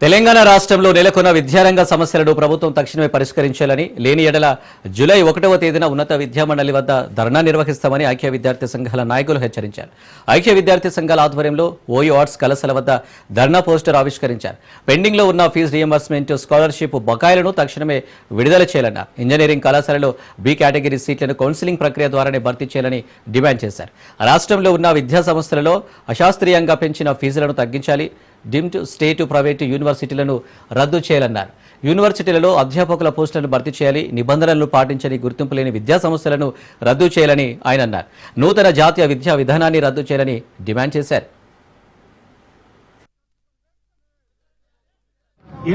తెలంగాణ రాష్ట్రంలో నెలకొన్న విద్యారంగ సమస్యలను ప్రభుత్వం తక్షణమే పరిష్కరించాలని, లేని ఎడల జూలై 1వ తేదీన ఉన్నత విద్యామండలి వద్ద ధర్నా నిర్వహిస్తామని ఐక్య విద్యార్థి సంఘాల నాయకులు హెచ్చరించారు. ఐక్య విద్యార్థి సంఘాల ఆధ్వర్యంలో ఓయూ ఆర్ట్స్ కళాశాల వద్ద ధర్నా పోస్టర్ ఆవిష్కరించారు. పెండింగ్లో ఉన్న ఫీజు రియంబర్స్మెంట్, స్కాలర్షిప్ బకాయిలను తక్షణమే విడుదల చేయాలన్నారు. ఇంజనీరింగ్ కళాశాలలో బి కేటగిరీ సీట్లను కౌన్సిలింగ్ ప్రక్రియ ద్వారానే భర్తీ చేయాలని డిమాండ్ చేశారు. రాష్ట్రంలో ఉన్న విద్యా సంస్థలలో అశాస్త్రీయంగా పెంచిన ఫీజులను తగ్గించాలి, డీమ్డ్ స్టేట్ ప్రైవేటు యూనివర్సిటీలను రద్దు చేయాలన్నారు. యూనివర్సిటీలలో అధ్యాపకుల పోస్టులను భర్తీ చేయాలి, నిబంధనలను పాటించని గుర్తింపు లేని విద్యా సంస్థలను రద్దు చేయాలని ఆయన అన్నారు. నూతన జాతీయ విద్యా విధానాన్ని రద్దు చేయాలని డిమాండ్ చేశారు.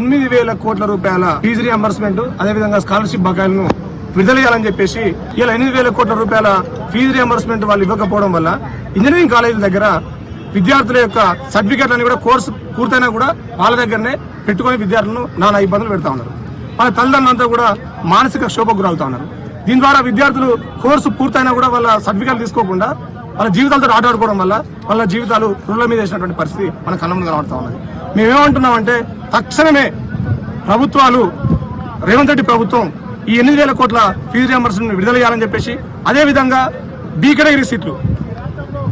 8,000 కోట్ల రూపాయల ఫీజు రియంబర్స్మెంట్, అదేవిధంగా స్కాలర్షిప్ బకాయిలను విడుదల చేయాలని చెప్పేసి ఇలా 8,000 కోట్ల రూపాయల ఫీజు రియంబర్స్మెంట్ వాళ్ళు ఇవ్వకపోవడం వల్ల ఇంజనీరింగ్ కాలేజీల దగ్గర విద్యార్థుల యొక్క సర్టిఫికేట్లని కూడా కోర్సు పూర్తయినా కూడా వాళ్ళ దగ్గరనే పెట్టుకుని విద్యార్థులను నానా ఇబ్బందులు పెడతా ఉన్నారు. వాళ్ళ తల్లిదండ్రులంతా కూడా మానసిక క్షోభకు గురవుతా ఉన్నారు. దీని ద్వారా విద్యార్థులు కోర్సు పూర్తయినా కూడా వాళ్ళ సర్టిఫికేట్ తీసుకోకుండా వాళ్ళ జీవితాలతో ఆటాడుకోవడం వల్ల వాళ్ళ జీవితాలు రోడ్ల మీద వేసినటువంటి పరిస్థితి మన కళ్ళ ముందు కనబడతా ఉన్నది. మేమేమంటున్నామంటే తక్షణమే ప్రభుత్వాలు, రేవంత్ రెడ్డి ప్రభుత్వం ఈ 8,000 కోట్ల ఫీజు రియంబర్స్మెంట్ విడుదల చేయాలని చెప్పేసి, అదేవిధంగా బి కేటగిరీ సీట్లు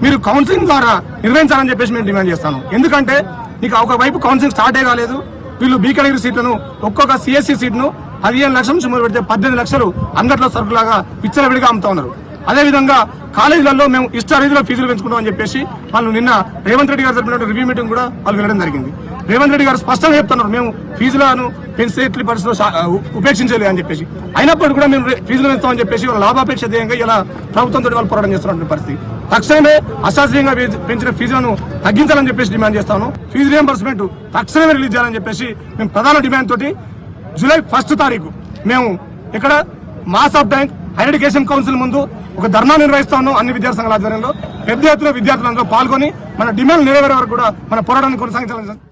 మీరు కౌన్సిలింగ్ ద్వారా నిర్వహించాలని చెప్పేసి మేము డిమాండ్ చేస్తాను. ఎందుకంటే నీకు ఒకవైపు కౌన్సిలింగ్ స్టార్టే కాలేదు, వీళ్ళు బి కేటగిరీ సీట్లను ఒక్కొక్క సిఎస్సి సీట్ను 15 లక్షల నుంచి మొదలు పెడితే 18 లక్షలు అంగట్లో సరుకులాగా విచ్చలవిడిగా అమ్ముతా ఉన్నారు. అదేవిధంగా కాలేజీలలో మేము ఇష్టారీతిలో ఫీజులు పెంచుకుంటామని చెప్పేసి వాళ్ళు నిన్న రేవంత్ రెడ్డి గారు జరిపిన రివ్యూ మీటింగ్ కూడా వాళ్ళు వెళ్ళడం జరిగింది. రేవంత్ రెడ్డి గారు స్పష్టంగా చెప్తున్నారు, మేము ఫీజులను పెంచే పరిస్థితుల్లో ఉపేక్షించలేదు అని చెప్పేసి. అయినప్పటికీ కూడా మేము ఫీజులు పెంచుతామని చెప్పేసి వాళ్ళ లాభాపేక్ష ధ్యేయంగా ఇలా ప్రభుత్వంతో వాళ్ళు పోరాటం చేస్తున్నటువంటి పరిస్థితి. తక్షణమే అశాస్త్రీయంగా పెంచిన ఫీజులను తగ్గించాలని చెప్పేసి డిమాండ్ చేస్తాను. ఫీజు రియంబర్స్మెంట్ తక్షణమే రిలీజ్ చేయాలని చెప్పేసి మేము ప్రధాన డిమాండ్ తోటి జూలై 1వ తారీఖు మేము ఇక్కడ mass of bank higher education council ముందు ఒక ధర్నా నిర్వహిస్తా ఉన్నాం. అన్ని విద్యార్థి సంఘాల ఆధ్వర్యంలో పెద్ద ఎత్తున విద్యార్థులందరూ పాల్గొని మన డిమాండ్ నెరవేరే వరకు కూడా మన పోరాటాన్ని కొనసాగించాలని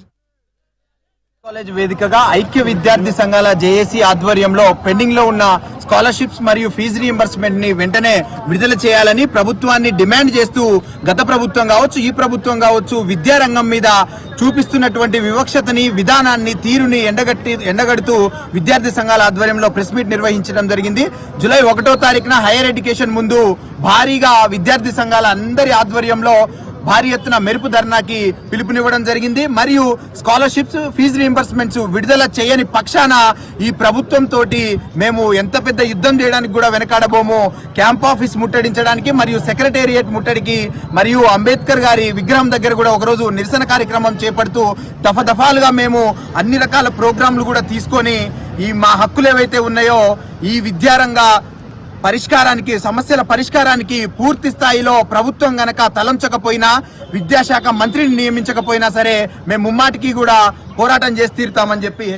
కాలేజ్ వేదికగా ఐక్య విద్యార్థి సంఘాల జేఏసీ ఆధ్వర్యంలో పెండింగ్ లో ఉన్న స్కాలర్షిప్స్ మరియు ఫీజు రియంబర్స్మెంట్ ని వెంటనే విడుదల చేయాలని ప్రభుత్వాన్ని డిమాండ్ చేస్తూ గత ప్రభుత్వం కావచ్చు, ఈ ప్రభుత్వం కావచ్చు, విద్యారంగం మీద చూపిస్తున్నటువంటి వివక్షతని, విధానాన్ని, తీరుని ఎండగడుతూ విద్యార్థి సంఘాల ఆధ్వర్యంలో ప్రెస్ మీట్ నిర్వహించడం జరిగింది. జూలై 1వ తారీఖున హైయర్ ఎడ్యుకేషన్ ముందు భారీగా విద్యార్థి సంఘాల అందరి ఆధ్వర్యంలో భారీ ఎత్తున మెరుపు ధర్నాకి పిలుపునివ్వడం జరిగింది. మరియు స్కాలర్షిప్స్, ఫీజు రియంబర్స్మెంట్స్ విడుదల చేయని పక్షాన ఈ ప్రభుత్వం తోటి మేము ఎంత పెద్ద యుద్ధం చేయడానికి కూడా వెనకాడబోము. క్యాంప్ ఆఫీస్ ముట్టడించడానికి మరియు సెక్రటేరియట్ ముట్టడికి మరియు అంబేద్కర్ గారి విగ్రహం దగ్గర కూడా ఒకరోజు నిరసన కార్యక్రమం చేపడుతూ దఫాలుగా మేము అన్ని రకాల ప్రోగ్రాంలు కూడా తీసుకొని ఈ మా హక్కులు ఏవైతే ఉన్నాయో ఈ విద్యారంగ పరిష్కారానికి, సమస్యల పరిష్కారానికి పూర్తి స్థాయిలో ప్రభుత్వం గనక తలంచకపోయినా, విద్యాశాఖ మంత్రిని నియమించకపోయినా సరే మేము ముమ్మాటికి కూడా పోరాటం చేసి తీరుతామని చెప్పి